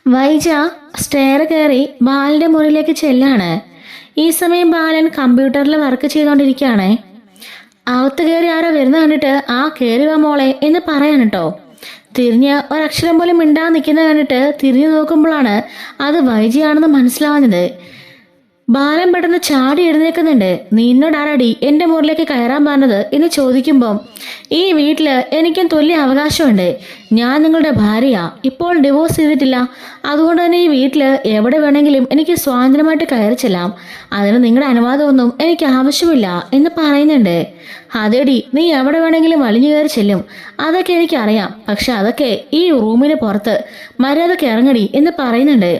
വൈജ stair കയറി ബാലന്റെ മുറിയിലേക്ക് ചെല്ലാണ്. ഈ സമയം ബാലൻ കമ്പ്യൂട്ടറിൽ വർക്ക് ചെയ്തുകൊണ്ടിരിക്കുകയാണ്. അകത്ത് കയറി ആരോ വരുന്ന കണ്ടിട്ട് ആ കയറി വാ മോളെ എന്ന് പറയാൻ കേട്ടോ. തിരിഞ്ഞ് ഒരക്ഷരം പോലും മിണ്ടാതെ നിൽക്കുന്ന കണ്ടിട്ട് തിരിഞ്ഞു നോക്കുമ്പോഴാണ് അത് വൈജയാണെന്ന് മനസ്സിലാവുന്നത്. ബാലൻ പെട്ടെന്ന് ചാടി എഴുന്നേൽക്കുന്നുണ്ട്. നീ എന്നോട് ആരാടി എന്റെ മുറിലേക്ക് കയറാൻ പറഞ്ഞത് എന്ന് ചോദിക്കുമ്പം, ഈ വീട്ടില് എനിക്കും തുല്യ അവകാശമുണ്ട്. ഞാൻ നിങ്ങളുടെ ഭാര്യയാ, ഇപ്പോൾ ഡിവോഴ്സ് ചെയ്തിട്ടില്ല. അതുകൊണ്ട് തന്നെ ഈ വീട്ടില് എവിടെ വേണമെങ്കിലും എനിക്ക് സ്വാതന്ത്ര്യമായിട്ട് കയറി ചെല്ലാം. അതിന് നിങ്ങളുടെ അനുവാദമൊന്നും എനിക്ക് ആവശ്യമില്ല എന്ന് പറയുന്നുണ്ട്. അതേടി, നീ എവിടെ വേണമെങ്കിലും വലിഞ്ഞു കയറി ചെല്ലും, അതൊക്കെ എനിക്കറിയാം. പക്ഷെ അതൊക്കെ ഈ റൂമിന് പുറത്ത് മര്യാദക്ക് ഇറങ്ങടി എന്ന് പറയുന്നുണ്ട്.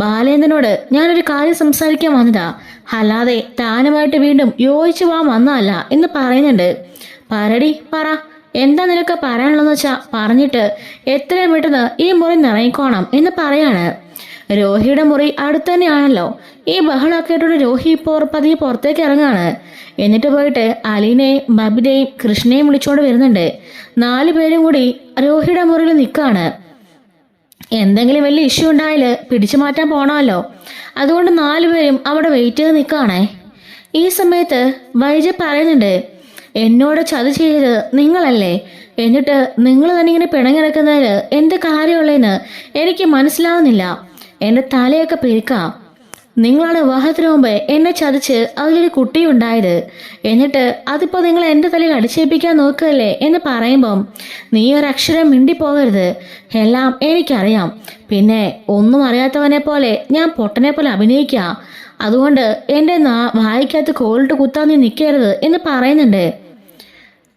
ബാലേന്ദ്രനോട് ഞാനൊരു കാര്യം സംസാരിക്കാൻ വന്നതാ, അല്ലാതെ താനുമായിട്ട് വീണ്ടും യോജിച്ചു പോവാൻ വന്നതല്ല എന്ന് പറയുന്നുണ്ട്. പറടി പറ, എന്താ നിനക്ക് പറയാനുള്ളതെന്ന് വെച്ചാ പറഞ്ഞിട്ട് എത്രയും പെട്ടെന്ന് ഈ മുറി നിറയിക്കോണം എന്ന് പറയാണ്. രോഹിയുടെ മുറി അടുത്ത് തന്നെയാണല്ലോ. ഈ ബഹളമൊക്കെ ആയിട്ടോട് രോഹി ഇപ്പോൾ പതിയെ പുറത്തേക്ക് ഇറങ്ങാണ്. എന്നിട്ട് പോയിട്ട് അലീനയും ബബിതയും കൃഷ്ണയും വിളിച്ചുകൊണ്ട് വരുന്നുണ്ട്. 4 പേരും കൂടി രോഹിയുടെ മുറിയിൽ നിൽക്കാണ്. എന്തെങ്കിലും വലിയ ഇഷ്യൂ ഉണ്ടായാൽ പിടിച്ചു മാറ്റാൻ പോണമല്ലോ. അതുകൊണ്ട് 4 പേരും അവിടെ വെയിറ്റ് ചെയ്ത് നിൽക്കുകയാണേ. ഈ സമയത്ത് വൈജ പറയുന്നുണ്ട്, എന്നോട് ചതി ചെയ്തത് നിങ്ങളല്ലേ, എന്നിട്ട് നിങ്ങൾ തന്നെ ഇങ്ങനെ പിണങ്ങിടക്കുന്നതിൽ എന്ത് കാര്യമുള്ളതെന്ന് എനിക്ക് മനസ്സിലാവുന്നില്ല. എൻ്റെ തലയൊക്കെ പെരുക്കാം. നിങ്ങളാണ് വിവാഹത്തിന് മുമ്പ് എന്നെ ചതിച്ച് അതിലൊരു കുട്ടി ഉണ്ടായത്. എന്നിട്ട് അതിപ്പോൾ നിങ്ങൾ എൻ്റെ തലയിൽ അടിച്ചേൽപ്പിക്കാൻ നോക്കുകയല്ലേ എന്ന് പറയുമ്പം, നീ ഒരക്ഷരം മിണ്ടിപ്പോകരുത്, എല്ലാം എനിക്കറിയാം. പിന്നെ ഒന്നും അറിയാത്തവനെ പോലെ ഞാൻ പൊട്ടനെ പോലെ അഭിനയിക്കുക. അതുകൊണ്ട് എൻ്റെ വായിക്കകത്ത് കോളിട്ട് കുത്താൻ നീ നിൽക്കരുത് എന്ന് പറയുന്നുണ്ട്.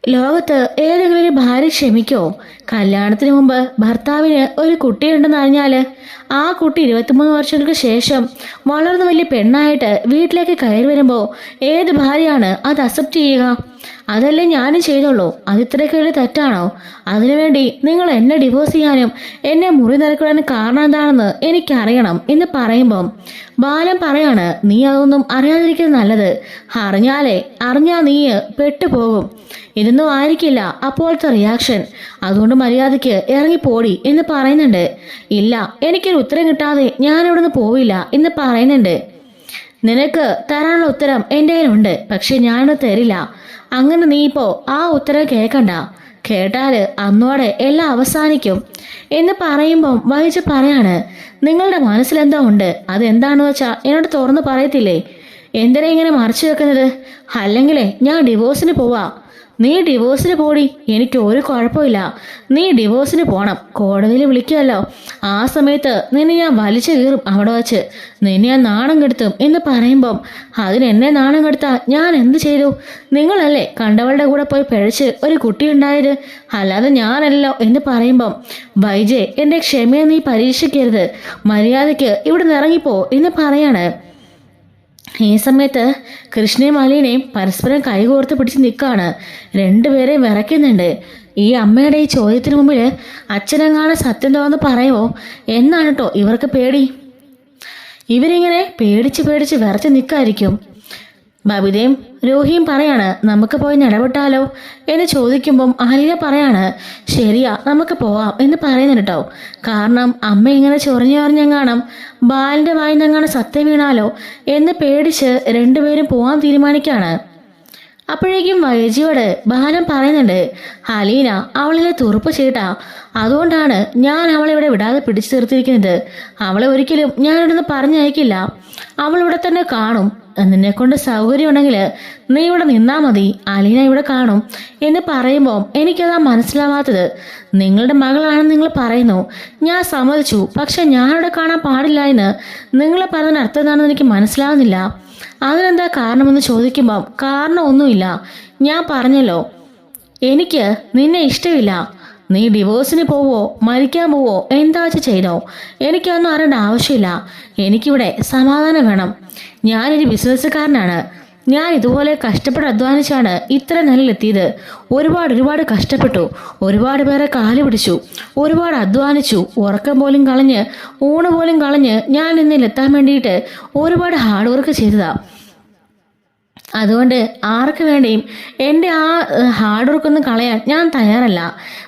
ലോകത്ത് ഏതെങ്കിലും ഒരു ഭാര്യ ക്ഷമിക്കോ? കല്യാണത്തിന് മുമ്പ് ഭർത്താവിന് ഒരു കുട്ടിയുണ്ടെന്ന് അറിഞ്ഞാൽ ആ കുട്ടി 23 വർഷങ്ങൾക്ക് ശേഷം വളർന്നു വലിയ പെണ്ണായിട്ട് വീട്ടിലേക്ക് കയറി വരുമ്പോൾ ഏത് ഭാര്യയാണ് അത് അക്സെപ്റ്റ് ചെയ്യുക? അതല്ലേ ഞാനും ചെയ്തോളൂ. അത് ഇത്രയൊക്കെ ഒരു തെറ്റാണോ? അതിനുവേണ്ടി നിങ്ങൾ എന്നെ ഡിവോഴ്സ് ചെയ്യാനും എന്നെ മുറി നിറയ്ക്കാനും കാരണം എന്താണെന്ന് എനിക്കറിയണം എന്ന് പറയുമ്പം ബാലൻ പറയാണ്, നീ അതൊന്നും അറിയാതിരിക്കുന്നത് നല്ലത്. അറിഞ്ഞാ നീ പെട്ടുപോകും. ഇതൊന്നും ആയിരിക്കില്ല അപ്പോഴത്തെ റിയാക്ഷൻ. അതുകൊണ്ട് മര്യാദയ്ക്ക് ഇറങ്ങിപ്പോടി എന്ന് പറയുന്നുണ്ട്. ഇല്ല, എനിക്കൊരു ഉത്തരം കിട്ടാതെ ഞാൻ ഇവിടുന്ന് പോവില്ല എന്ന് പറയുന്നുണ്ട്. നിനക്ക് തരാനുള്ള ഉത്തരം എൻ്റെ കയ്യിലുണ്ട്, പക്ഷെ ഞാനത് തരില്ല. അങ്ങനെ നീ ഇപ്പോൾ ആ ഉത്തരം കേൾക്കണ്ട. കേട്ടാല് അന്നോടെ എല്ലാം അവസാനിക്കും എന്ന് പറയുമ്പം വൈജ പറയാണ്, നിങ്ങളുടെ മനസ്സിലെന്തോ ഉണ്ട്, അതെന്താണെന്ന് വെച്ചാൽ എന്നോട് തുറന്ന് പറയത്തില്ലേ? എന്തിനാ ഇങ്ങനെ മറച്ചു വെക്കുന്നത്? അല്ലെങ്കിലേ ഞാൻ ഡിവോഴ്സിന് പോവാ. നീ ഡിവോഴ്സിന് പോടി, എനിക്ക് ഒരു കുഴപ്പമില്ല. നീ ഡിവോഴ്സിന് പോണം, കോടതിയിൽ വിളിക്കുമല്ലോ. ആ സമയത്ത് നിന്നെ ഞാൻ വലിച്ചു കീറും അവിടെ വച്ച്. നിന്നെ ഞാൻ നാണം കെടുത്തും എന്ന് പറയുമ്പം, അതിനെന്നെ നാണം കെടുത്താൽ ഞാൻ എന്ത് ചെയ്തു? നിങ്ങളല്ലേ കണ്ടവളുടെ കൂടെ പോയി പിഴച്ച് ഒരു കുട്ടി ഉണ്ടായത്, അല്ലാതെ ഞാനല്ലോ എന്ന് പറയുമ്പം, വൈജെ എൻ്റെ ക്ഷമയെ നീ പരീക്ഷിക്കരുത്, മര്യാദയ്ക്ക് ഇവിടെ നിന്ന് ഇറങ്ങിപ്പോ എന്ന് പറയാണ്. ഈ സമയത്ത് കൃഷ്ണയും അലീനയും പരസ്പരം കൈകോർത്ത് പിടിച്ച് നിൽക്കുകയാണ്. 2 പേരെയും വിറയ്ക്കുന്നുണ്ട്. ഈ അമ്മയുടെ ഈ ചോദ്യത്തിന് മുമ്പിൽ അച്ഛനെങ്ങാണ് സത്യം തോന്നുന്നു പറയുമോ എന്നാണ് കേട്ടോ ഇവർക്ക് പേടി. ഇവരിങ്ങനെ പേടിച്ച് വിറച്ച് നിൽക്കായിരിക്കും. ബബിതയും രോഹിയും പറയാണ്, നമുക്ക് പോയി ഇടപെട്ടാലോ എന്ന് ചോദിക്കുമ്പം അലീന പറയാണ്, ശരിയാ നമുക്ക് പോവാം എന്ന് പറയുന്നുണ്ട് കേട്ടോ. കാരണം അമ്മ ഇങ്ങനെ ചൊറിഞ്ഞെങ്ങാണം ബാലിന്റെ വായിന്നെങ്ങാണ് സത്യം വീണാലോ എന്ന് പേടിച്ച് 2 പേരും പോവാൻ തീരുമാനിക്കുകയാണ്. അപ്പോഴേക്കും വൈജിയോട് ബാലൻ പറയുന്നുണ്ട്, അലീന അവളെ തുറുപ്പ് ചെയ്താ, അതുകൊണ്ടാണ് ഞാൻ അവളെ ഇവിടെ വിടാതെ പിടിച്ചു നിർത്തിയിരിക്കുന്നത്. അവളെ ഒരിക്കലും ഞാനിവിടുന്ന് പറഞ്ഞയക്കില്ല. അവൾ ഇവിടെ തന്നെ കാണും. നിന്നെ കൊണ്ട് സൗകര്യം ഉണ്ടെങ്കിൽ നീ ഇവിടെ നിന്നാ മതി, അലീന ഇവിടെ കാണും എന്ന് പറയുമ്പോൾ എനിക്കതാ മനസ്സിലാവാത്തത്. നിങ്ങളുടെ മകളാണെന്ന് നിങ്ങൾ പറയുന്നു, ഞാൻ സമ്മതിച്ചു. പക്ഷെ ഞാനിവിടെ കാണാൻ പാടില്ല എന്ന് നിങ്ങൾ പറഞ്ഞ അർത്ഥം എന്താണെന്ന് എനിക്ക് മനസ്സിലാവുന്നില്ല. അതിനെന്താ കാരണമെന്ന് ചോദിക്കുമ്പം, കാരണം ഒന്നുമില്ല. ഞാൻ പറഞ്ഞല്ലോ, എനിക്ക് നിന്നെ ഇഷ്ടമില്ല. നീ ഡിവോഴ്സിന് പോവോ മരിക്കാൻ പോവോ എന്താ വെച്ച് ചെയ്തോ, എനിക്കൊന്നും അറിയേണ്ട ആവശ്യമില്ല. എനിക്കിവിടെ സമാധാനം വേണം. ഞാനൊരു ബിസിനസ്സുകാരനാണ്. ഞാൻ ഇതുപോലെ കഷ്ടപ്പെട്ട് അധ്വാനിച്ചാണ് ഇത്ര നിലയിലെത്തിയത്. ഒരുപാട് കഷ്ടപ്പെട്ടു, ഒരുപാട് പേരെ കാല് പിടിച്ചു, ഒരുപാട് അധ്വാനിച്ചു, ഉറക്കം പോലും കളഞ്ഞ് ഊണ് പോലും കളഞ്ഞ് ഞാൻ ഇന്നിലെത്താൻ വേണ്ടിയിട്ട് ഒരുപാട് ഹാർഡ് വർക്ക് ചെയ്തതാ. അതുകൊണ്ട് ആർക്ക് വേണ്ടിയും എൻ്റെ ആ ഹാർഡ് വർക്കൊന്നും കളയാൻ ഞാൻ തയ്യാറല്ല.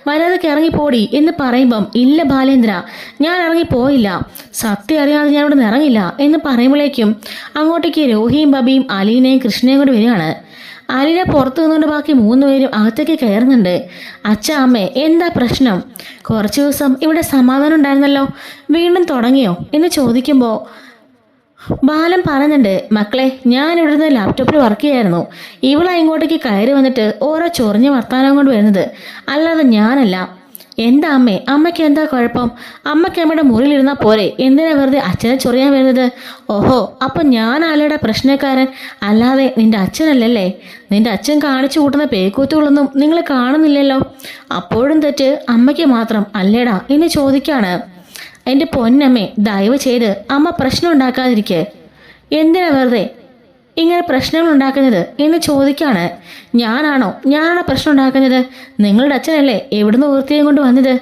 മര്യാദയ്ക്ക് ഇറങ്ങിപ്പോടി എന്ന് പറയുമ്പം ഇല്ല ബാലേന്ദ്ര, ഞാൻ ഇറങ്ങിപ്പോയില്ല, സത്യം അറിയാതെ ഞാൻ ഇവിടെ നിന്ന് ഇറങ്ങില്ല എന്ന് പറയുമ്പോഴേക്കും അങ്ങോട്ടേക്ക് രോഹിയും ബബിയും അലീനയും കൃഷ്ണയും കൂടി വരികയാണ്. അലീന പുറത്തു നിന്നുകൊണ്ട് ബാക്കി 3 പേരും അകത്തേക്ക് കയറുന്നുണ്ട്. അച്ഛ അമ്മേ, എന്താ പ്രശ്നം? കുറച്ച് ദിവസം ഇവിടെ സമാധാനം ഉണ്ടായിരുന്നല്ലോ, വീണ്ടും തുടങ്ങിയോ എന്ന് ചോദിക്കുമ്പോൾ ബാലൻ പറയുന്നുണ്ട്, മക്കളെ ഞാൻ ഇവിടുന്ന് ലാപ്ടോപ്പിൽ വർക്ക് ചെയ്യായിരുന്നു. ഇവളെ ഇങ്ങോട്ടേക്ക് കയറി വന്നിട്ട് ഓരോ ചൊറിഞ്ഞ വർത്താനം കൊണ്ട് വരുന്നത്, അല്ലാതെ ഞാനല്ല. എന്താ അമ്മേ, അമ്മയ്ക്ക് എന്താ കുഴപ്പം? അമ്മയ്ക്ക് അമ്മയുടെ മുറിയിലിരുന്നാൽ പോരെ, എന്തിനാ വെറുതെ അച്ഛനെ ചൊറിയാൻ വരുന്നത്? ഓഹോ, അപ്പം ഞാൻ ആലയുടെ പ്രശ്നക്കാരൻ, അല്ലാതെ നിന്റെ അച്ഛനല്ലല്ലേ? നിന്റെ അച്ഛൻ കാണിച്ചു കൂട്ടുന്ന പേക്കൂത്തുകളൊന്നും നിങ്ങൾ കാണുന്നില്ലല്ലോ. അപ്പോഴും തെറ്റ് അമ്മയ്ക്ക് മാത്രം അല്ലേടാ എന്ന് ചോദിക്കാണ്. എൻ്റെ പൊന്നമ്മേ, ദയവ് ചെയ്ത് അമ്മ പ്രശ്നം ഉണ്ടാക്കാതിരിക്കെ. എന്തിനാ വെറുതെ ഇങ്ങനെ പ്രശ്നങ്ങൾ ഉണ്ടാക്കുന്നത് എന്ന് ചോദിക്കാണ്. ഞാനാണോ പ്രശ്നം ഉണ്ടാക്കുന്നത്? നിങ്ങളുടെ അച്ഛനല്ലേ എവിടുന്ന് വൃത്തിയും കൊണ്ട് വന്നത്?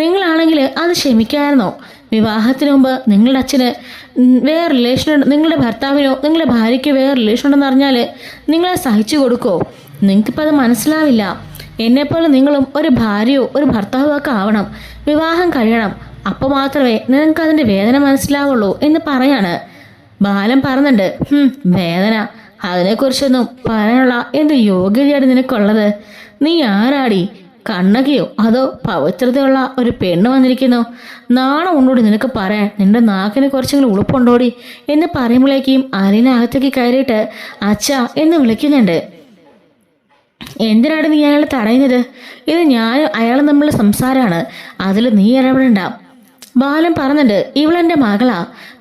നിങ്ങളാണെങ്കിൽ അത് ക്ഷമിക്കായിരുന്നോ? വിവാഹത്തിന് മുമ്പ് നിങ്ങളുടെ അച്ഛന് വേറെ റിലേഷൻ, നിങ്ങളുടെ ഭർത്താവിനോ നിങ്ങളുടെ ഭാര്യയ്ക്കോ വേറെ റിലേഷൻ ഉണ്ടെന്ന് അറിഞ്ഞാൽ നിങ്ങളെ സഹിച്ചു കൊടുക്കുമോ? നിങ്ങൾക്കിപ്പോൾ അത് മനസ്സിലാവില്ല. എന്നെപ്പോലെ നിങ്ങളും ഒരു ഭാര്യയോ ഒരു ഭർത്താവോ ഒക്കെ ആവണം, വിവാഹം കഴിയണം. അപ്പോൾ മാത്രമേ നിങ്ങൾക്ക് അതിൻ്റെ വേദന മനസ്സിലാവുള്ളൂ എന്ന് പറയാണ്. ബാലൻ പറയുന്നുണ്ട്, വേദന, അതിനെക്കുറിച്ചൊന്നും പറയാനുള്ള എന്ത് യോഗ്യതയാണ് നിനക്കുള്ളത്? നീ ആരാടി? കണ്ണകിയോ അതോ പവിത്രതയുള്ള ഒരു പെണ്ണ് വന്നിരിക്കുന്നു? നാണം ഉണ്ടോടി നിനക്ക് പറയാൻ? നിന്റെ നാക്കിന് കുറച്ചെങ്കിലും ഉളുപ്പുണ്ടോടി എന്ന് പറയുമ്പോഴേക്കും അരിനകത്തേക്ക് കയറിയിട്ട് അച്ഛ എന്ന് വിളിക്കുന്നുണ്ട്. എന്തിനാണ് നീ അയാളെ തടയുന്നത്? ഇത് ഞാനും അയാളും തമ്മിലുള്ള സംസാരമാണ്, അതിൽ നീ ഇടപെടണ്ട. ബാലൻ പറഞ്ഞിട്ട്, ഇവളെൻ്റെ മകളാ,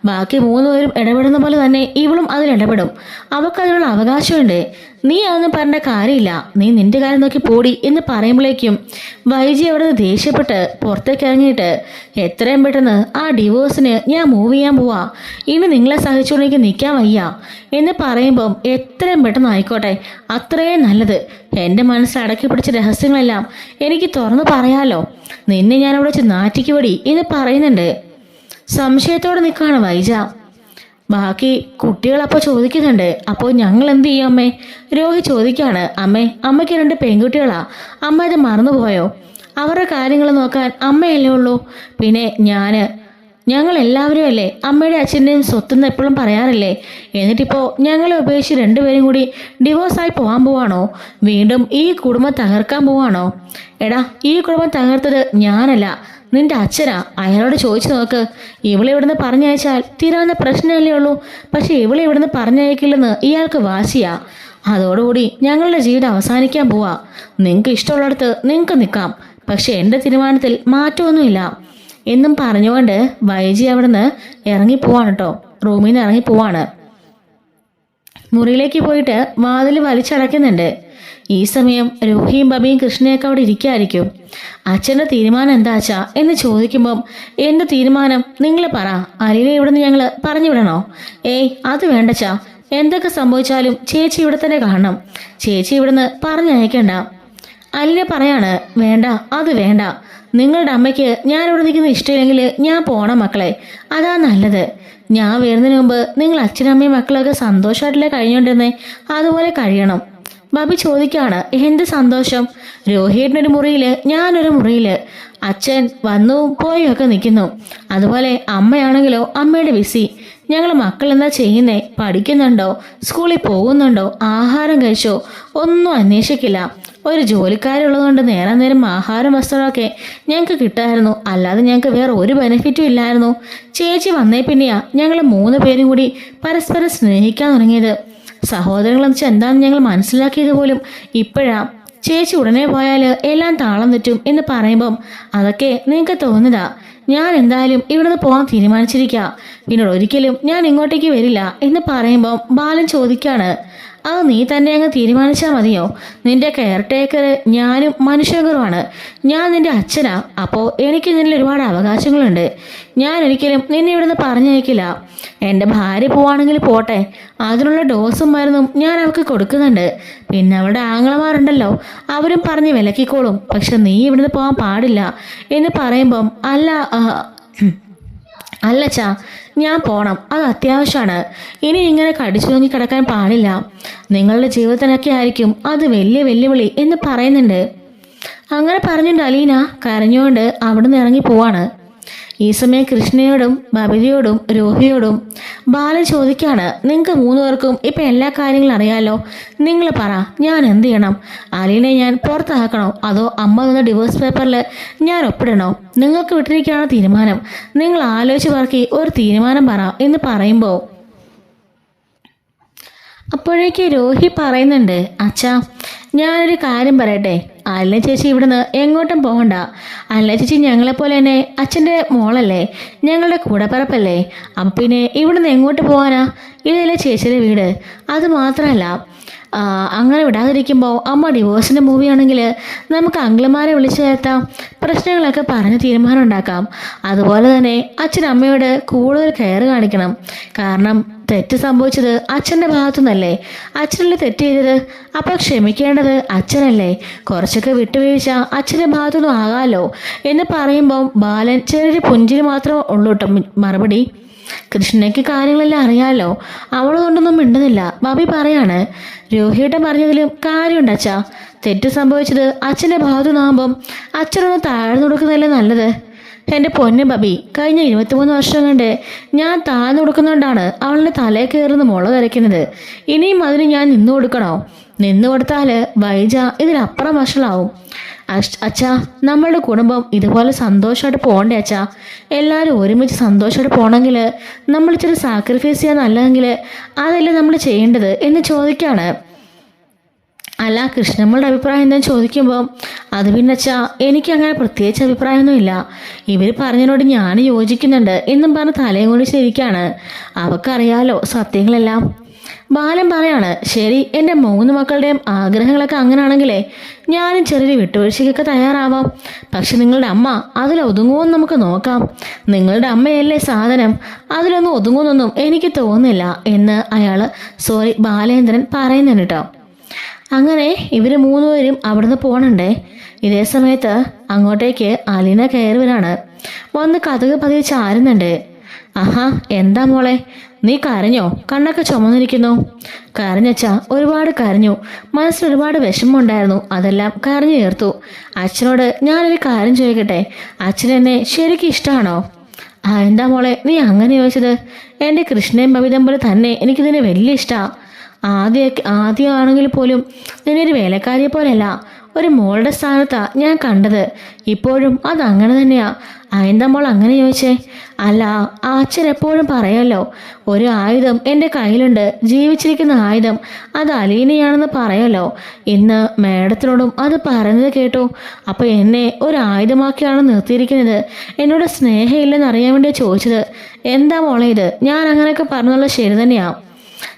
ബാക്കി 3 പേരും ഇടപെടുന്ന പോലെ തന്നെ ഇവളും അതിൽ ഇടപെടും, അവൾക്കതിനുള്ള അവകാശമുണ്ട്. നീ അതൊന്നും പറഞ്ഞ കാര്യമില്ല, നീ നിന്റെ കാര്യം നോക്കി പോടി എന്ന് പറയുമ്പോഴേക്കും വൈജി അവിടെ നിന്ന് ദേഷ്യപ്പെട്ട് പുറത്തേക്ക് ഇറങ്ങിയിട്ട്, എത്രയും പെട്ടെന്ന് ആ ഡിവോഴ്സിന് ഞാൻ മൂവ് ചെയ്യാൻ പോവാ, ഇനി നിങ്ങളെ സഹിച്ചുകൊണ്ട് എനിക്ക് നിൽക്കാൻ വയ്യ എന്ന് പറയുമ്പം എത്രയും പെട്ടെന്ന് ആയിക്കോട്ടെ, അത്രയും നല്ലത്. എൻ്റെ മനസ്സിൽ അടക്കി പിടിച്ച രഹസ്യങ്ങളെല്ലാം എനിക്ക് തുറന്നു പറയാലോ. നിന്നെ ഞാൻ അവിടെ വെച്ച് നാറ്റിക്ക് വടി എന്ന് പറയുന്നുണ്ട്. സംശയത്തോടെ നിൽക്കുകയാണ് വൈജ. ബാക്കി കുട്ടികളപ്പോൾ ചോദിക്കുന്നുണ്ട്, അപ്പോൾ ഞങ്ങൾ എന്ത് ചെയ്യും അമ്മേ? രോഹി ചോദിക്കുകയാണ്, അമ്മയ്ക്ക് 2 പെൺകുട്ടികളാ, അമ്മ ഇത് മറന്നുപോയോ? അവരുടെ കാര്യങ്ങൾ നോക്കാൻ അമ്മയല്ലേ ഉള്ളൂ, പിന്നെ ഞങ്ങൾ എല്ലാവരും അല്ലേ അമ്മയുടെ അച്ഛൻ്റെയും സ്വത്തെന്ന് എപ്പോഴും പറയാറില്ലേ? എന്നിട്ടിപ്പോൾ ഞങ്ങളെ ഉപേക്ഷിച്ച് 2 പേരും കൂടി ഡിവോഴ്സായി പോകാൻ പോവാണോ? വീണ്ടും ഈ കുടുംബം തകർക്കാൻ പോവാണോ? എടാ, ഈ കുടുംബം തകർത്തത് ഞാനല്ല, നിന്റെ അച്ഛനാ. അയാളോട് ചോദിച്ചു നോക്ക്. ഇവളെ ഇവിടുന്ന് പറഞ്ഞയച്ചാൽ തീരാവുന്ന പ്രശ്നമല്ലേ ഉള്ളൂ. പക്ഷെ ഇവളെ ഇവിടുന്ന് പറഞ്ഞയക്കില്ലെന്ന് ഇയാൾക്ക് വാശിയാ. അതോടുകൂടി ഞങ്ങളുടെ ജീവിതം അവസാനിക്കാൻ പോവാ. നിങ്ങൾക്ക് ഇഷ്ടമുള്ളിടത്ത് നിങ്ങൾക്ക് നിൽക്കാം, പക്ഷെ എൻ്റെ തീരുമാനത്തിൽ മാറ്റമൊന്നുമില്ല എന്നും പറഞ്ഞുകൊണ്ട് വൈജി അവിടുന്ന് ഇറങ്ങിപ്പോവാണ് കേട്ടോ. റൂമിൽ നിന്ന് ഇറങ്ങിപ്പോവാണ്. മുറിയിലേക്ക് പോയിട്ട് വാതിൽ വലിച്ചടയ്ക്കുന്നുണ്ട്. ഈ സമയം രോഹിയും ബബിയും കൃഷ്ണയൊക്കെ അവിടെ ഇരിക്കായിരിക്കും. അച്ഛൻ്റെ തീരുമാനം എന്താ അച്ഛാ എന്ന് ചോദിക്കുമ്പം, എന്ത് തീരുമാനം? നിങ്ങൾ പറ. അലീനെ ഇവിടുന്ന് ഞങ്ങൾ പറഞ്ഞു വിടണോ? ഏയ്, അത് വേണ്ടച്ചാ. എന്തൊക്കെ സംഭവിച്ചാലും ചേച്ചി ഇവിടെ തന്നെ കാണണം. ചേച്ചി ഇവിടുന്ന് പറഞ്ഞയക്കണ്ട. അലീന പറയാണ്, വേണ്ട, അത് വേണ്ട. നിങ്ങളുടെ അമ്മയ്ക്ക് ഞാനിവിടെ നിൽക്കുന്ന ഇഷ്ടമില്ലെങ്കിൽ ഞാൻ പോണം മക്കളെ, അതാ നല്ലത്. ഞാൻ വരുന്നതിന് മുമ്പ് നിങ്ങൾ അച്ഛനമ്മയും മക്കളൊക്കെ സന്തോഷമായിട്ടല്ലേ കഴിഞ്ഞുകൊണ്ടിരുന്നേ, അതുപോലെ കഴിയണം. ബബി ചോദിക്കാണ്, എന്ത് സന്തോഷം? രോഹിയുടെ മുറിയിൽ ഞാനൊരു മുറിയിൽ, അച്ഛൻ വന്നു പോയും ഒക്കെ നിൽക്കുന്നു. അതുപോലെ അമ്മയാണെങ്കിലോ അമ്മയുടെ ബിസി. ഞങ്ങൾ മക്കൾ എന്താ ചെയ്യുന്നേ? പഠിക്കുന്നുണ്ടോ? സ്കൂളിൽ പോകുന്നുണ്ടോ? ആഹാരം കഴിച്ചോ? ഒന്നും അന്വേഷിക്കില്ല. ഒരു ജോലിക്കാരുള്ളതുകൊണ്ട് നേരം ആഹാരം വസ്ത്രമൊക്കെ ഞങ്ങൾക്ക് കിട്ടായിരുന്നു, അല്ലാതെ ഞങ്ങൾക്ക് വേറെ ഒരു ബെനിഫിറ്റും ഇല്ലായിരുന്നു. ചേച്ചി വന്നേ പിന്നെയാ ഞങ്ങൾ 3 പേരും കൂടി പരസ്പരം സ്നേഹിക്കാൻ തുടങ്ങിയത്. സഹോദരങ്ങളെന്ന് വെച്ചാൽ എന്താണെന്ന് ഞങ്ങൾ പിന്നീട് പോലും ഇപ്പോഴാ. ചേച്ചി ഉടനെ പോയാൽ എല്ലാം താളം തെറ്റും എന്ന് പറയുമ്പം അതൊക്കെ നിങ്ങൾക്ക് തോന്നുന്നതാ. ഞാൻ എന്തായാലും ഇവിടുന്ന് പോകാൻ തീരുമാനിച്ചിരിക്കുക, പിന്നീട് ഒരിക്കലും ഞാൻ ഇങ്ങോട്ടേക്ക് വരില്ല എന്ന് പറയുമ്പം ബാലൻ ചോദിക്കാണ്, അത് നീ തന്നെ അങ്ങ് തീരുമാനിച്ചാൽ മതിയോ? നിന്റെ കെയർ ടേക്കർ ഞാനും മനുഷ്യകറുമാണ്. ഞാൻ നിന്റെ അച്ഛനാ, അപ്പോൾ എനിക്ക് നിന്നിൽ ഒരുപാട് അവകാശങ്ങളുണ്ട്. ഞാൻ ഒരിക്കലും നിന്നെ ഇവിടുന്ന് പറഞ്ഞയക്കില്ല. എൻ്റെ ഭാര്യ പോവാണെങ്കിൽ പോട്ടെ, അതിനുള്ള ഡോസും മരുന്നും ഞാൻ അവൾക്ക് കൊടുക്കുന്നുണ്ട്. പിന്നെ അവളുടെ ആങ്ങളമാരുണ്ടല്ലോ, അവരും പറഞ്ഞ് വിലക്കിക്കോളും. പക്ഷെ നീ ഇവിടുന്ന് പോകാൻ പാടില്ല എന്ന് പറയുമ്പം, അല്ല അല്ലച്ചാ, ഞാൻ പോണം, അത് അത്യാവശ്യമാണ്. ഇനി ഇങ്ങനെ കടിച്ചു തൂങ്ങി കിടക്കാൻ പാടില്ല. നിങ്ങളുടെ ജീവിതത്തിനൊക്കെ ആയിരിക്കും അത് വലിയ വെല്ലുവിളി എന്ന് പറയുന്നുണ്ട്. അങ്ങനെ പറഞ്ഞുകൊണ്ട് അലീന കരഞ്ഞുകൊണ്ട് അവിടുന്ന് ഇറങ്ങി പോവാണ്. ഈ സമയം കൃഷ്ണയോടും ബബിതയോടും രോഹിയോടും ബാലൻ ചോദിക്കാണ്, നിങ്ങൾക്ക് 3 പേർക്കും ഇപ്പം എല്ലാ കാര്യങ്ങളും അറിയാലോ, നിങ്ങൾ പറ, ഞാൻ എന്ത് ചെയ്യണം? അലീനെ ഞാൻ പുറത്താക്കണോ അതോ അമ്മ തന്ന ഡിവോഴ്സ് പേപ്പറിൽ ഞാൻ ഒപ്പിടണോ? നിങ്ങൾക്ക് വിട്ടിരിക്കുകയാണ് തീരുമാനം. നിങ്ങൾ ആലോചിച്ച് പറക്കി ഒരു തീരുമാനം പറ എന്ന് പറയുമ്പോൾ അപ്പോഴേക്ക് രോഹി പറയുന്നുണ്ട്, അച്ഛാ, ഞാനൊരു കാര്യം പറയട്ടെ. അല്ല ചേച്ചി ഇവിടുന്ന് എങ്ങോട്ടും പോകണ്ട. അല്ല ചേച്ചി ഞങ്ങളെപ്പോലെ തന്നെ അച്ഛൻ്റെ മോളല്ലേ, ഞങ്ങളുടെ കൂടപ്പിറപ്പല്ലേ. അപ്പം പിന്നെ ഇവിടുന്ന് എങ്ങോട്ട് പോകാനാ? ഇതല്ലേ ചേച്ചിയുടെ വീട്. അത് മാത്രമല്ല, അങ്ങനെ വിടാതിരിക്കുമ്പോൾ അമ്മ ഡിവോഴ്സിൻ്റെ മൂവിയാണെങ്കിൽ നമുക്ക് അങ്കിളുമാരെ വിളിച്ചു ചേർത്താം, പ്രശ്നങ്ങളൊക്കെ പറഞ്ഞ് തീരുമാനം ഉണ്ടാക്കാം. അതുപോലെ തന്നെ അച്ഛനമ്മയോട് കൂടുതൽ കെയർ കാണിക്കണം. കാരണം തെറ്റ് സംഭവിച്ചത് അച്ഛൻ്റെ ഭാഗത്തുനിന്നല്ലേ, അച്ഛനല്ലേ തെറ്റ് ചെയ്തത്. അപ്പോൾ ക്ഷമിക്കേണ്ടത് അച്ഛനല്ലേ. കുറച്ചൊക്കെ വിട്ടുവീഴ്ച അച്ഛൻ്റെ ഭാഗത്തുനിന്നും ആകാമല്ലോ എന്ന് പറയുമ്പം ബാലൻ ചെറിയൊരു പുഞ്ചിരി മാത്രമേ ഉള്ളൂ കേട്ടോ മറുപടി. കൃഷ്ണയ്ക്ക് കാര്യങ്ങളെല്ലാം അറിയാമല്ലോ, അവളതുകൊണ്ടൊന്നും മിണ്ടുന്നില്ല. ബബി പറയാണ്, രോഹിയേട്ടൻ പറഞ്ഞതിലും കാര്യമുണ്ട് അച്ഛാ. തെറ്റ് സംഭവിച്ചത് അച്ഛൻ്റെ ഭാഗത്തുനിന്നാകുമ്പം അച്ഛനൊന്ന് താഴ്ന്നു കൊടുക്കുന്നതല്ലേ നല്ലത്. എൻ്റെ പൊന്നു ബബി, കഴിഞ്ഞ 23 വർഷം കൊണ്ട് ഞാൻ താഴ്ന്നു കൊടുക്കുന്നതുകൊണ്ടാണ് അവളുടെ തലയിൽ കയറുന്ന മുള കരയ്ക്കുന്നത്. ഇനിയും അതിന് ഞാൻ നിന്നു കൊടുക്കണോ? നിന്നു കൊടുത്താൽ വൈജ ഇതിലപ്പുറം വഷളാവും. അച്ഛാ, നമ്മളുടെ കുടുംബം ഇതുപോലെ സന്തോഷമായിട്ട് പോകണ്ടേ അച്ഛാ? എല്ലാവരും ഒരുമിച്ച് സന്തോഷമായിട്ട് പോകണമെങ്കിൽ നമ്മൾ ഇച്ചിരി സാക്രിഫൈസ് ചെയ്യാൻ നല്ലതെങ്കിൽ അതല്ലേ നമ്മൾ ചെയ്യേണ്ടത് എന്ന് ചോദിക്കുകയാണ്. അല്ല, കൃഷ്ണമ്മളുടെ അഭിപ്രായം എന്താണെന്ന് ചോദിക്കുമ്പോൾ അത് പിന്നെ അച്ഛാ, എനിക്കങ്ങനെ പ്രത്യേകിച്ച് അഭിപ്രായമൊന്നുമില്ല. ഇവർ പറഞ്ഞതിനോട് ഞാൻ യോജിക്കുന്നുണ്ട് എന്നും പറഞ്ഞ് തലയും കൊണ്ട് ശരിക്കാണ്. അവക്കറിയാലോ സത്യങ്ങളെല്ലാം. ബാലൻ പറയാണ്, ശരി, എൻ്റെ 3 മക്കളുടെയും ആഗ്രഹങ്ങളൊക്കെ അങ്ങനെയാണെങ്കിലേ ഞാനും ചെറിയൊരു വിട്ടുവീഴ്ചയ്ക്കൊക്കെ തയ്യാറാവാം. പക്ഷെ നിങ്ങളുടെ അമ്മ അതിലൊതുങ്ങുമെന്ന് നമുക്ക് നോക്കാം. നിങ്ങളുടെ അമ്മയല്ലേ സാധനം, അതിലൊന്നും ഒതുങ്ങുമെന്നൊന്നും എനിക്ക് തോന്നുന്നില്ല എന്ന് ബാലേന്ദ്രൻ പറയുന്നുണ്ട് കേട്ടോ. അങ്ങനെ ഇവർ 3 പേരും അവിടുന്ന് പോകണുണ്ടേ. ഇതേ സമയത്ത് അങ്ങോട്ടേക്ക് അലീന കയറുവരാണ്. വന്ന് കഥക് പതിയെ ചാരുന്നുണ്ട്. ആഹാ, എന്താ മോളെ, നീ കരഞ്ഞോ? കണ്ണൊക്കെ ചുമന്നിരിക്കുന്നു. കരഞ്ഞച്ചാ, ഒരുപാട് കരഞ്ഞു. മനസ്സിൽ ഒരുപാട് വിഷമമുണ്ടായിരുന്നു, അതെല്ലാം കരഞ്ഞു തീർത്തു. അച്ഛനോട് ഞാനൊരു കാര്യം ചോദിക്കട്ടെ, അച്ഛനെന്നെ ശരിക്കും ഇഷ്ടമാണോ? എന്താ മോളെ നീ അങ്ങനെ ചോദിച്ചത്? എൻ്റെ കൃഷ്ണയും ബബിതം പോലെ തന്നെ എനിക്കിതിനെ വലിയ ഇഷ്ടമാണ്. ആദ്യമാണെങ്കിൽ പോലും നിന്നൊരു വേലക്കാരിയെ പോലെയല്ല, ഒരു മോളുടെ സ്ഥാനത്താണ് ഞാൻ കണ്ടത്. ഇപ്പോഴും അതങ്ങനെ തന്നെയാ. എന്താ മോൾ അങ്ങനെ ചോദിച്ചേ? അല്ല, അച്ഛൻ എപ്പോഴും പറയല്ലോ, ഒരു ആയുധം എൻ്റെ കയ്യിലുണ്ട്, ജീവിച്ചിരിക്കുന്ന ആയുധം, അത് അലീനയാണെന്ന് പറയല്ലോ. ഇന്ന് മേഡത്തിനോടും അത് പറയുന്നത് കേട്ടു. അപ്പോൾ എന്നെ ഒരു ആയുധമാക്കിയാണ് നിർത്തിയിരിക്കുന്നത്. എന്നോട് സ്നേഹമില്ലെന്ന് അറിയാൻ വേണ്ടിയാണ് ചോദിച്ചത്. എന്താ മോളെ ഇത്? ഞാൻ അങ്ങനെയൊക്കെ പറഞ്ഞുള്ള ശരി തന്നെയാ.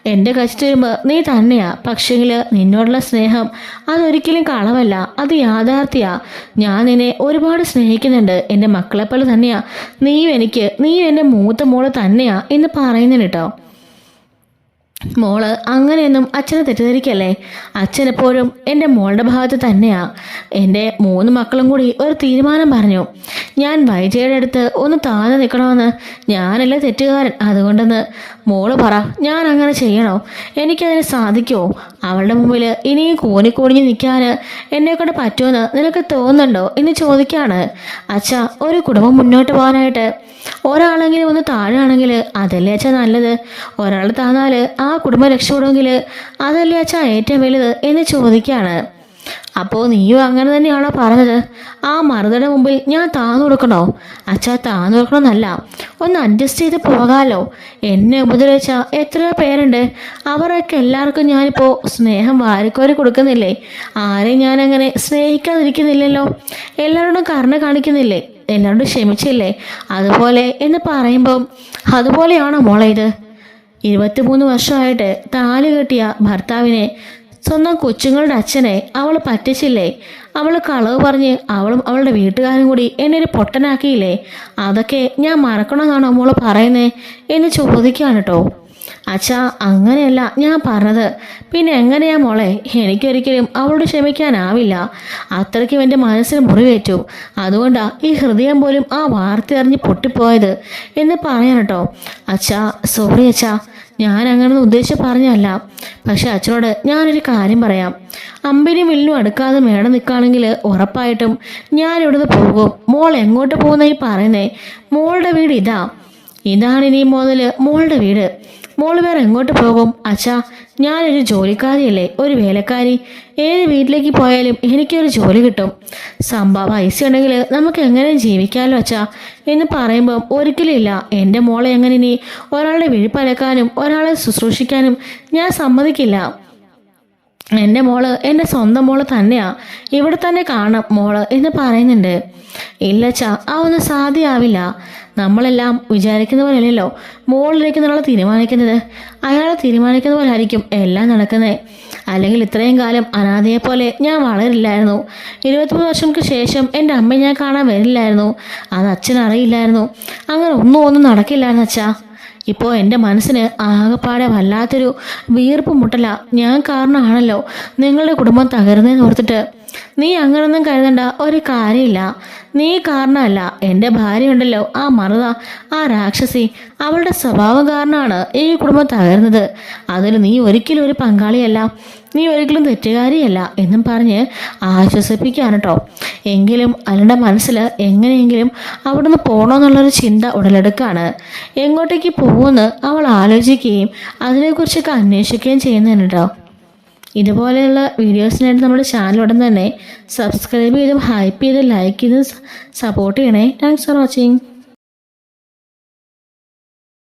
എൻ്റെ കച്ചിട്ടുമ്പ് നീ തന്നെയാ. പക്ഷെങ്കിൽ നിന്നോടുള്ള സ്നേഹം അതൊരിക്കലും കളവല്ല, അത് യാഥാർത്ഥ്യമാ. ഞാൻ നിന്നെ ഒരുപാട് സ്നേഹിക്കുന്നുണ്ട്. എൻ്റെ മക്കളെപ്പോലെ തന്നെയാ നീയും എൻ്റെ മൂത്ത മോള് തന്നെയാ എന്ന് പറയുന്നുണ്ട് കേട്ടോ. മോള് അങ്ങനെയൊന്നും അച്ഛനെ തെറ്റിദ്ധരിക്കല്ലേ. അച്ഛനെപ്പോഴും എൻ്റെ മോളുടെ ഭാഗത്ത് തന്നെയാ. എൻ്റെ 3 മക്കളും കൂടി ഒരു തീരുമാനം പറഞ്ഞു. ഞാൻ വൈജയുടെ അടുത്ത് ഒന്ന് താഴ്ന്നു നിൽക്കണമെന്ന്. ഞാനല്ലേ തെറ്റുകാരൻ, അതുകൊണ്ടെന്ന്. മോള് പറ, ഞാൻ അങ്ങനെ ചെയ്യണോ? എനിക്കതിന് സാധിക്കുമോ? അവളുടെ മുമ്പിൽ ഇനിയും കോണിക്കോടിഞ്ഞ് നിൽക്കാൻ എന്നെക്കൊണ്ട് പറ്റുമെന്ന് നിനക്ക് തോന്നുന്നുണ്ടോ എന്ന് ചോദിക്കുകയാണ്. അച്ഛാ, ഒരു കുടുംബം മുന്നോട്ട് പോകാനായിട്ട് ഒരാളെങ്കിലും ഒന്ന് താഴെയാണെങ്കിൽ അതല്ലേ അച്ഛാ നല്ലത്. ഒരാൾ താന്നാൽ ആ കുടുംബം രക്ഷപ്പെടുമെങ്കിൽ അതല്ലേ അച്ഛാ ഏറ്റവും വലുത് എന്ന് ചോദിക്കുകയാണ്. അപ്പോൾ നീയും അങ്ങനെ തന്നെയാണോ പറഞ്ഞത്? ആ മറുതയുടെ മുമ്പിൽ ഞാൻ താന്നു കൊടുക്കണോ? അച്ഛാ, താന്നു കൊടുക്കണമെന്നല്ല, ഒന്ന് അഡ്ജസ്റ്റ് ചെയ്ത് പോകാമല്ലോ. എന്നെ ഉപദ്രവിച്ച എത്രയോ പേരുണ്ട്. അവരൊക്കെ എല്ലാവർക്കും ഞാനിപ്പോൾ സ്നേഹം വാരിക്കോരി കൊടുക്കുന്നില്ലേ? ആരെയും ഞാനങ്ങനെ സ്നേഹിക്കാതിരിക്കുന്നില്ലല്ലോ. എല്ലാവരോടും കരുണ കാണിക്കുന്നില്ലേ? എല്ലാവരോടും ക്ഷമിച്ചില്ലേ? അതുപോലെ എന്ന് പറയുമ്പം അതുപോലെയാണോ മോളെ ഇത്? 23 വർഷമായിട്ട് താലി കെട്ടിയ ഭർത്താവിനെ, സ്വന്തം കൊച്ചുങ്ങളുടെ അച്ഛനെ അവൾ പറ്റിച്ചില്ലേ? അവൾ കളവ് പറഞ്ഞ് അവളും അവളുടെ വീട്ടുകാരും കൂടി എന്നെ ഒരു പൊട്ടനാക്കിയില്ലേ? അതൊക്കെ ഞാൻ മറക്കണമെന്നാണോ മോള് പറയുന്നേ എന്ന് ചോദിക്കുകയാണ് കേട്ടോ. അച്ഛാ അങ്ങനെയല്ല ഞാൻ പറഞ്ഞത്. പിന്നെ എങ്ങനെയാ മോളെ, എനിക്കൊരിക്കലും അവളോട് ക്ഷമിക്കാനാവില്ല. അത്രയ്ക്കും എൻ്റെ മനസ്സിന് മുറിവേറ്റു. അതുകൊണ്ടാ ഈ ഹൃദയം പോലും ആ വാർത്ത അറിഞ്ഞ് പൊട്ടിപ്പോയത് എന്ന് പറയാൻ കേട്ടോ. അച്ഛാ സോറി അച്ഛാ, ഞാൻ അങ്ങനൊന്നും ഉദ്ദേശിച്ച് പറഞ്ഞല്ല. പക്ഷെ അച്ഛനോട് ഞാനൊരു കാര്യം പറയാം. അമ്പിനും വില്ലിനും അടുക്കാതെ മേടം നിൽക്കുകയാണെങ്കിൽ ഉറപ്പായിട്ടും ഞാൻ ഇവിടുന്ന് പോകും. മോൾ എങ്ങോട്ട് പോകുന്നതായി പറയുന്നേ? മോളുടെ വീട് ഇതാണ് ഇനി മുതൽ മോളുടെ വീട്. മോൾ വേറെ എങ്ങോട്ട് പോകും? അച്ഛാ ഞാനൊരു ജോലിക്കാരിയല്ലേ, ഒരു വേലക്കാരി. ഏത് വീട്ടിലേക്ക് പോയാലും എനിക്കൊരു ജോലി കിട്ടും. പൈസ ഉണ്ടെങ്കിൽ നമുക്ക് എങ്ങനെ ജീവിക്കാമല്ലോ അച്ഛാ എന്ന് പറയുമ്പം ഒരിക്കലും ഇല്ല. എൻ്റെ മോളെ എങ്ങനെ ഇനി ഒരാളുടെ വിഴിപ്പലക്കാനും ഒരാളെ ശുശ്രൂഷിക്കാനും ഞാൻ സമ്മതിക്കില്ല. എൻ്റെ മോള് എൻ്റെ സ്വന്തം മോള് തന്നെയാ. ഇവിടെ തന്നെ കാണാം മോള് എന്ന് പറയുന്നുണ്ട്. ഇല്ലച്ചാ അതൊന്നും സാധ്യമാവില്ല. നമ്മളെല്ലാം വിചാരിക്കുന്ന പോലെയല്ലല്ലോ മോളിലേക്ക് നമ്മൾ തീരുമാനിക്കുന്നത്. അയാൾ തീരുമാനിക്കുന്ന പോലെ ആയിരിക്കും എല്ലാം നടക്കുന്നത്. അല്ലെങ്കിൽ ഇത്രയും കാലം അനാഥയെ പോലെ ഞാൻ വളരില്ലായിരുന്നു. 23 വർഷങ്ങൾക്ക് ശേഷം എൻ്റെ അമ്മയെ ഞാൻ കാണാൻ വരില്ലായിരുന്നു. അത് അച്ഛനറിയില്ലായിരുന്നു. അങ്ങനെ ഒന്നും നടക്കില്ലായിരുന്നു അച്ഛാ. ഇപ്പോൾ എൻ്റെ മനസ്സിന് ആകെപ്പാടെ വല്ലാത്തൊരു വീർപ്പ് മുട്ടല. ഞാൻ കാരണമാണല്ലോ നിങ്ങളുടെ കുടുംബം തകരുന്നതെന്ന് ഓർത്തിട്ട്. നീ അങ്ങനൊന്നും കരുതണ്ട, ഒരു കാര്യമില്ല. നീ കാരണമല്ല. എൻ്റെ ഭാര്യ ഉണ്ടല്ലോ, ആ മറുത, ആ രാക്ഷസി, അവളുടെ സ്വഭാവം കാരണമാണ് ഈ കുടുംബം തകരുന്നത്. അതിൽ നീ ഒരിക്കലും ഒരു പങ്കാളിയല്ല, നീ ഒരിക്കലും തെറ്റുകാരിയല്ല എന്നും പറഞ്ഞ് ആശ്വസിപ്പിക്കുകയാണ് കേട്ടോ. എങ്കിലും അവളുടെ മനസ്സിൽ എങ്ങനെയെങ്കിലും അവിടുന്ന് പോകണമെന്നുള്ളൊരു ചിന്ത ഉടലെടുക്കുകയാണ്. എങ്ങോട്ടേക്ക് പോകുമെന്ന് അവൾ ആലോചിക്കുകയും അതിനെക്കുറിച്ചൊക്കെ അന്വേഷിക്കുകയും ചെയ്യുന്നുണ്ട് കേട്ടോ. ഇതുപോലെയുള്ള വീഡിയോസിനായിട്ട് നമ്മുടെ ചാനൽ ഉടൻ തന്നെ സബ്സ്ക്രൈബ് ചെയ്തും ഹൈപ്പ് ചെയ്തും ലൈക്ക് ചെയ്തും സപ്പോർട്ട് ചെയ്യണേ. Thanks for watching.